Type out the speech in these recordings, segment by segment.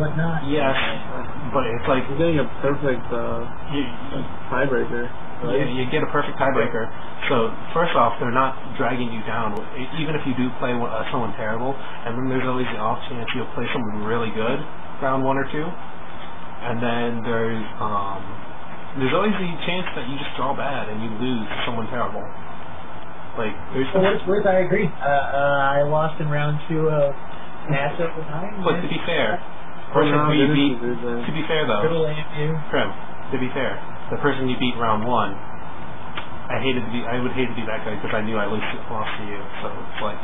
whatnot. Yes, but it's like you're getting a perfect tiebreaker. Right? Yeah, you get a perfect tiebreaker. So first off, they're not dragging you down. Even if you do play someone terrible, and then there's always the off chance you'll play someone really good, round 1 or 2, and then there's always the chance that you just draw bad and you lose to someone terrible. Like, there's for what it's worth, I agree. I lost in round 2 of NASA at the time. But to be fair, person who you beat. To be fair though, Prem, to be fair, the person you beat round 1, I would hate to be that guy because I knew I lost to you. So it's like.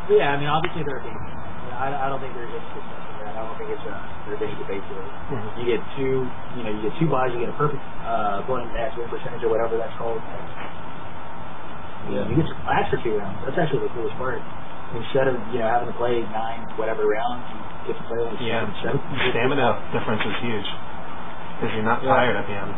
Yeah, I mean, obviously there are things. I don't think there's any discussion there. I don't think there's any debate to it. You get two buys, you get a perfect opponent match win percentage or whatever that's called. You get to last for 2 rounds. That's actually the coolest part. Instead of having to play 9 whatever rounds, you get to play like 7. Stamina difference is huge because you're not tired at the end.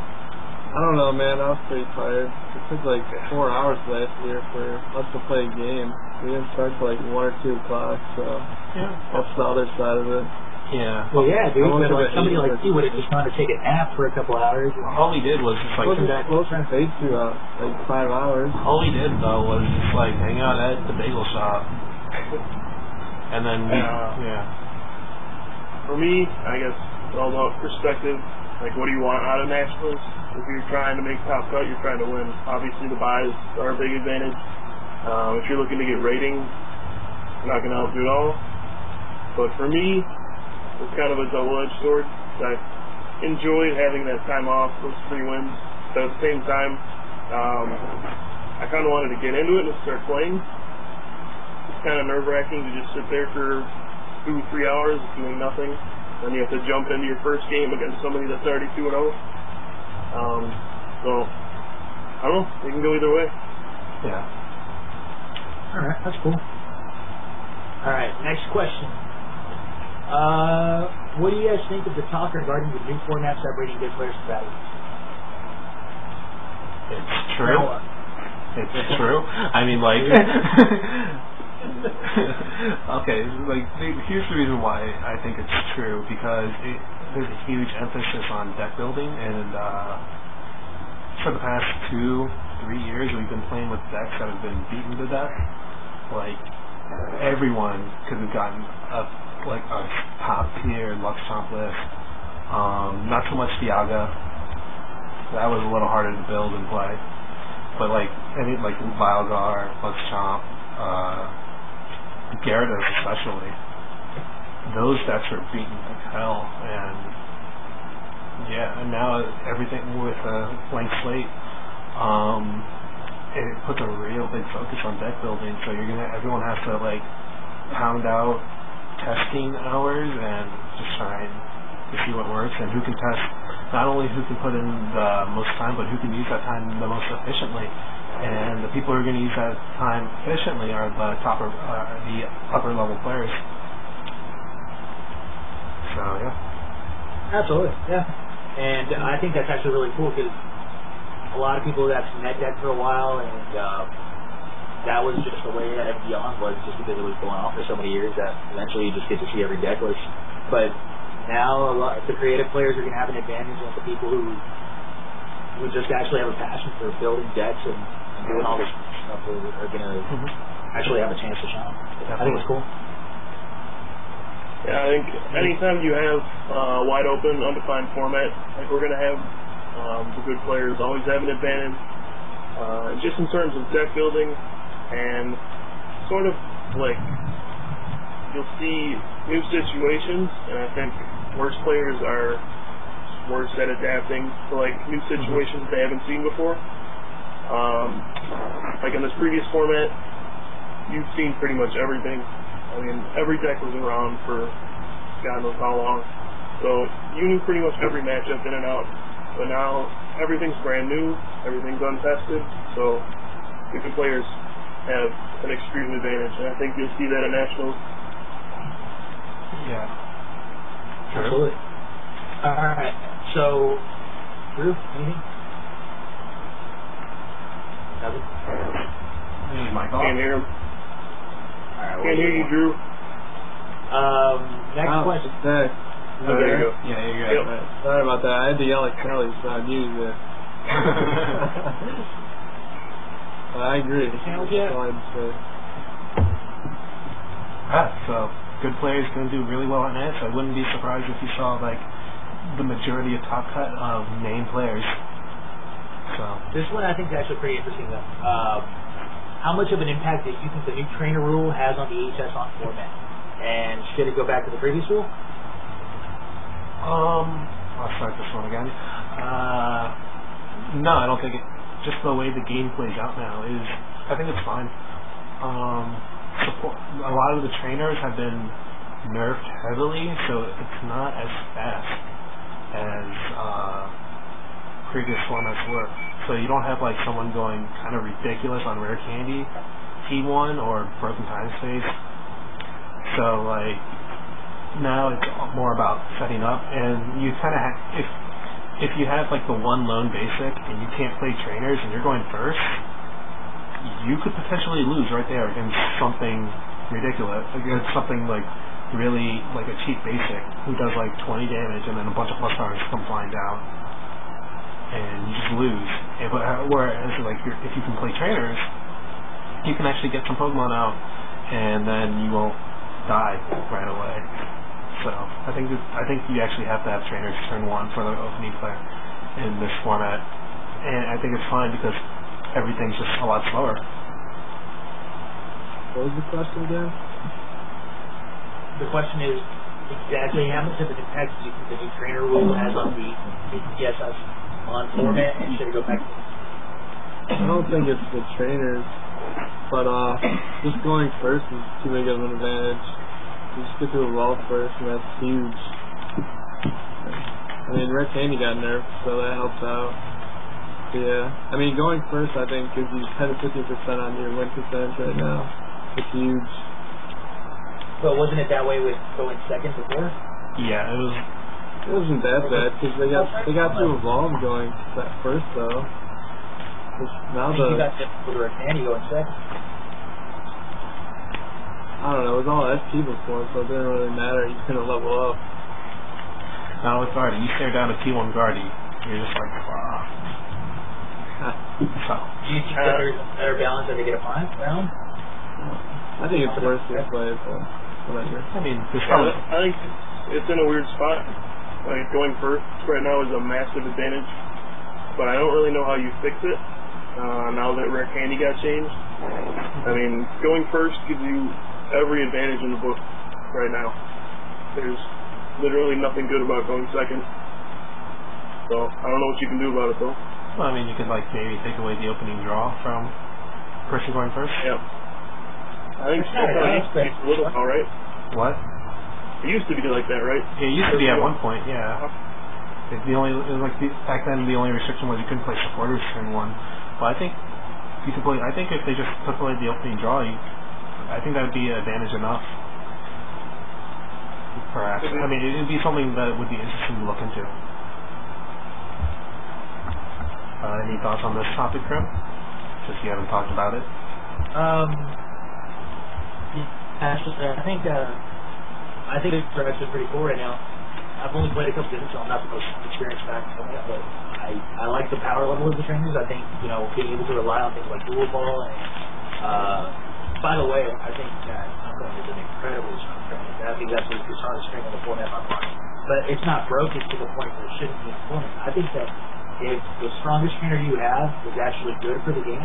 I don't know, man. I was pretty tired. It took like 4 hours last year for us to play a game. We didn't start till like 1 or 2 o'clock, so that's the other side of it. Yeah. Well, yeah, dude. But like somebody like you would have just gone to take a nap for a couple hours. All he did was just like close to face throughout like 5 hours. All he did though was just like hang out at the bagel shop, and then For me, I guess it's all about perspective. Like, what do you want out of nationals? If you're trying to make top cut, you're trying to win. Obviously, the buys are a big advantage. If you're looking to get ratings, it's not going to help you at all. But for me, it's kind of a double-edged sword. I enjoyed having that time off, those 3 wins. But at the same time, I kind of wanted to get into it and start playing. It's kind of nerve-wracking to just sit there for 2-3 hours doing nothing. Then you have to jump into your first game against somebody that's already 2-0. So, I don't know. It can go either way. Yeah. Alright, that's cool. Alright, next question. What do you guys think of the talk regarding the new format separating good players from bad ones? It's true. It's true. I mean, like... Okay, like here's the reason why I think it's true, because there's a huge emphasis on deck building, and for the past 2-3 years we've been playing with decks that have been beaten to death. Like everyone could have gotten a top tier Lux Chomp list. Not so much Dialga. That was a little harder to build and play. But like Vilegar, Lux Chomp, Gyarados especially, those decks are beaten like hell, and now everything with a blank slate, it puts a real big focus on deck building. So everyone has to like pound out testing hours and just trying to see what works and who can test. Not only who can put in the most time, but who can use that time the most efficiently. And the people who are going to use that time efficiently are the upper level players. So absolutely, and I think that's actually really cool because a lot of people that's net deck for a while, and that was just the way that Beyond was, just because it was going on for so many years that eventually you just get to see every deck list. But now the creative players are going to have an advantage of the people who just actually have a passion for building decks and doing all this stuff are going to actually have a chance to shine. I think it's cool. Yeah, I think anytime you have a wide open, undefined format, like we're going to have, the good players always have an advantage. Just in terms of deck building, and sort of like you'll see new situations, and I think worse players are worse at adapting to like new situations they haven't seen before. Like in this previous format, you've seen pretty much everything. I mean, every deck was around for God knows how long. So you knew pretty much every matchup in and out. But now everything's brand new, everything's untested. So the good players have an extreme advantage, and I think you'll see that at Nationals. Yeah. Absolutely. Alright, so Drew, anything? mic off? Can't hear him. Alright, Can't hear you, Drew. Next Oh, question. it's next. Oh, there you go. Yeah, you're good. Yep. Alright, sorry about that. I had to yell at Kelly, so I muted it. But I agree. That's all I'd say. So good players going to do really well on that. So I wouldn't be surprised if you saw like the majority of top cut of name players. So This one I think is actually pretty interesting though. How much of an impact do you think the new trainer rule has on the HS on format? And should it go back to the previous rule? I'll start this one again. No, I don't think it. Just the way the game plays out now is, I think it's fine. A lot of the trainers have been nerfed heavily, so it's not as fast as previous formats were. So you don't have like someone going kind of ridiculous on Rare Candy, T1, or Broken Time Space. So like now it's more about setting up, and you kind of have, if you have like the one lone basic and you can't play trainers and you're going first, you could potentially lose right there against something ridiculous, against something like really like a cheap basic who does like 20 damage and then a bunch of plus stars come flying down and you just lose. Whereas like if you can play trainers, you can actually get some Pokemon out and then you won't die right away. So I think you actually have to have trainers turn 1 for the opening player in this format, and I think it's fine because everything's just a lot slower. What was the question again? The question is exactly how much of an impact do you think the new trainer rule has on the TSS on format, and should it go back to I don't think it's the trainers, but just going first is too big of an advantage. You just get to evolve first, and that's huge. I mean, Rare Candy got nerfed, so that helps out. But yeah, I mean, going first, I think, gives you 10 to 50% on your win percentage right now. It's huge. But wasn't it that way with going second before? Yeah, it was. It wasn't that bad, because they got to evolve going first, though. Now You got with Rare Candy going second. I don't know, it was all SP before, so it didn't really matter. You couldn't level up. Now with Guardy, you stare down a T1 Guardy, you're just like, wow. So. Do you think that there's a better balance that they get a 5 round? I think it's worse this way, but whatever. I mean, there's I probably. think it's in a weird spot. Like going first right now is a massive advantage, but I don't really know how you fix it now that Rare Candy got changed. I mean, going first gives you every advantage in the book right now. There's literally nothing good about going second. So I don't know what you can do about it though. Well, I mean, you could like maybe take away the opening draw from person going first. Yeah. I think It's not an aspect. it's a little alright. What? It used to be like that, right? Yeah, it used to be at one point. Yeah. It was like back then the only restriction was you couldn't play supporters turn 1. But I think you could play. I think if they just took away the opening draw, I think that would be an advantage enough. Perhaps. I mean, it would be something that would be interesting to look into. Any thoughts on this topic, Krim? Since you haven't talked about it. I think it's actually pretty cool right now. I've only played a couple games, so I'm not the most experienced back on it, but I like the power level of the trainers. I think, being able to rely on things like dual ball and by the way, I think that Uncle is an incredibly strong trainer. I think that's the strongest trainer in the format by far. But it's not broken to the point where it shouldn't be in the format. I think that if the strongest trainer you have is actually good for the game,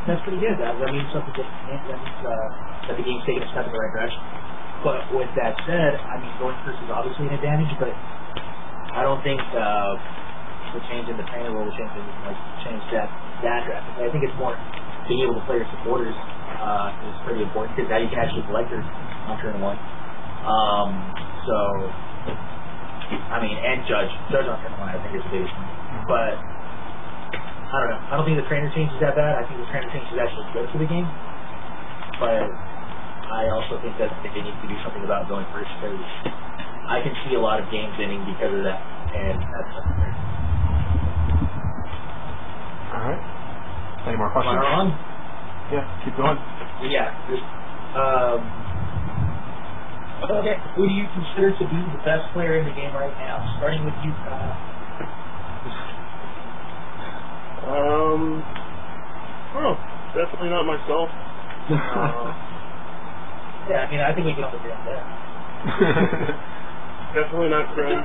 that's pretty good. That means something that means that the game's taking a step in the right direction. But with that said, I mean, going first is obviously an advantage, but I don't think the change in the trainer rule will change that draft. I think it's more being able to play your supporters is pretty important, because now you can actually collect your on turn 1. So, I mean, and judge on turn 1, I think is the biggest one. But I don't know. I don't think the trainer change is that bad. I think the trainer change is actually good for the game. But I also think that they need to do something about going first, because I can see a lot of games ending because of that, and that's something there. All right. Any more questions? Am I wrong? Yeah, keep going. Yeah. Okay. Who do you consider to be the best player in the game right now? Starting with you, Kyle. Oh, definitely not myself. Yeah, I mean, I think we can all agree on that. Definitely not Craig.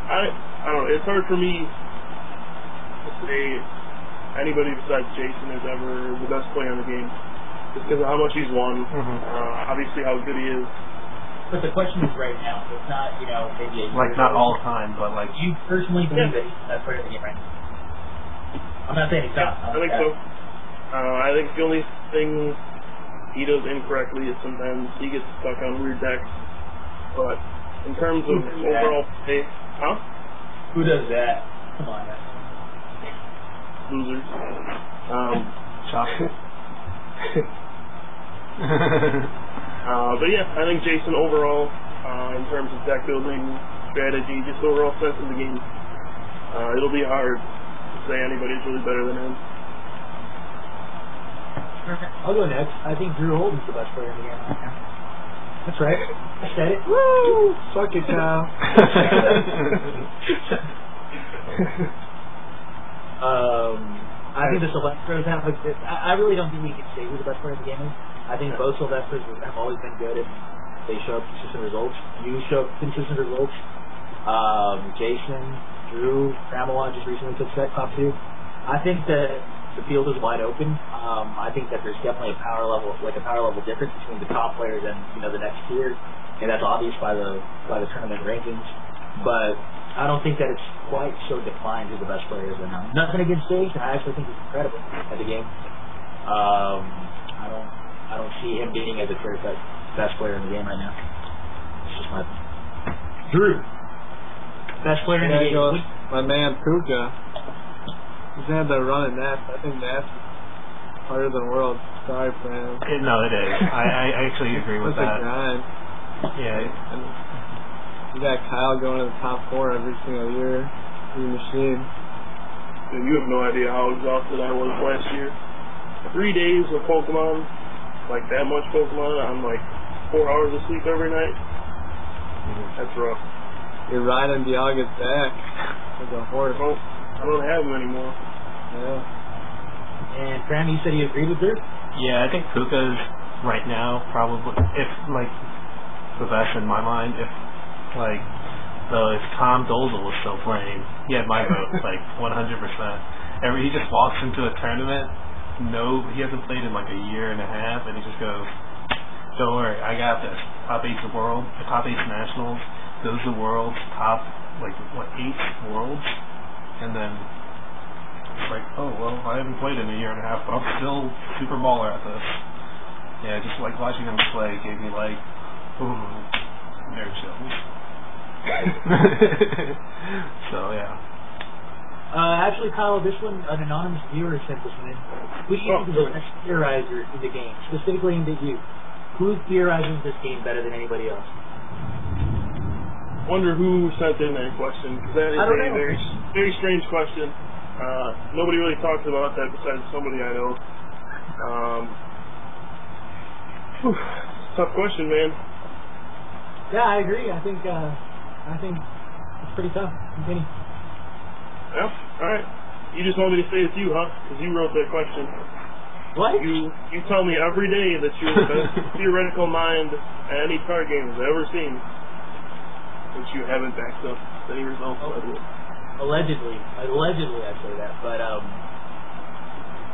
I don't know. It's hard for me to say anybody besides Jason is ever the best player in the game, just because of how much he's won. Obviously, how good he is. But the question is right now. It's not, maybe a Like, not all time, but like... You personally believe that he's the best player in the game right now? I'm not saying he's not. I think so. I think the only thing he does incorrectly is sometimes he gets stuck on weird decks. But in terms of overall play, Who does that? Come on, man. Losers. But yeah, I think Jason overall, in terms of deck building, strategy, just overall sense of the game, it'll be hard to say anybody's really better than him. I'll go next. I think Drew Holden's the best player in the game right now. That's right. I said it. Woo! Suck it, Kyle. I think the Sylvesters have I really don't think we can say who the best player in the game is. I think both Sylvesters have always been good and they show up consistent results. You show up consistent results. Jason, Drew, Ramalon just recently took top 2. I think that the field is wide open. I think that there's definitely a power level difference between the top players and the next tier, and that's obvious by the tournament rankings. But I don't think that it's quite so defined who the best player is right now. Nothing against Jason. I actually think he's incredible at the game. I don't see him being as a clear-cut best player in the game right now. It's just my opinion. Drew, best player in the game. My man Puka. He's had that run in Nats. I think Nats is harder than the world. Sorry for him. No, it is. I actually agree with that. It's a grind. Yeah. And you got Kyle going to the top 4 every single year. He's a machine. And you have no idea how exhausted I was last year. 3 days of Pokemon, like that much Pokemon, on like 4 hours of sleep every night. That's rough. You're riding Dialga's back like a horse. I don't have them anymore. Yeah. And Cram, you said you agreed with her? Yeah, I think Puka's right now probably, if like the best in my mind. If Tom Dozel was still playing, he had my vote like 100%. He just walks into a tournament. He hasn't played in like a year and a half, and he just goes, "Don't worry, I got this. Top 8 world, top 8 nationals. Goes to worlds, top 8 worlds." And then it's like, oh, well, I haven't played in a year and a half, but I'm still super baller at this. Yeah, just like watching him play gave me like, ooh, nerd chills. So, yeah. Actually, Kyle, this one, an anonymous viewer sent this one in. Who do you think is the best theorizer in the game? Specifically aimed at you. Who theorizes this game better than anybody else? Wonder who sent in that question, because that is a very, very strange question. Nobody really talks about that besides somebody I know. Tough question, man. Yeah, I agree. I think it's pretty tough. Continue. Yeah, alright. You just want me to say it's you, huh? Because you wrote that question. What? You tell me every day that you're the best theoretical mind at any card game I've ever seen. Which you haven't backed up any results by the way. Allegedly I say that, but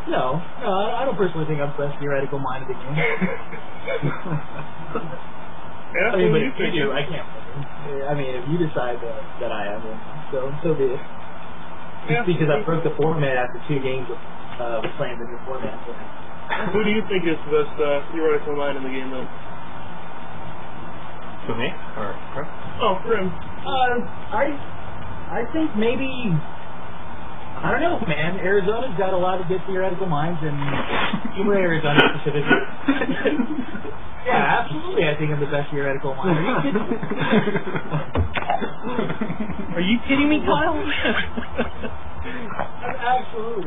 no, I don't personally think I'm the best theoretical mind of the game. Yeah, I mean, but if you do, I can't. I mean, if you decide that I am, so be it. Just because I broke the format after 2 games of playing the new format. Who do you think is the best theoretical mind in the game, then? For me? Or Grim? Oh, Grim. I think maybe, I don't know, man. Arizona's got a lot of good theoretical minds, and Humor Arizona specifically. Yeah, absolutely. I think I'm the best theoretical mind. Are you kidding me, Kyle? I'm Whoa.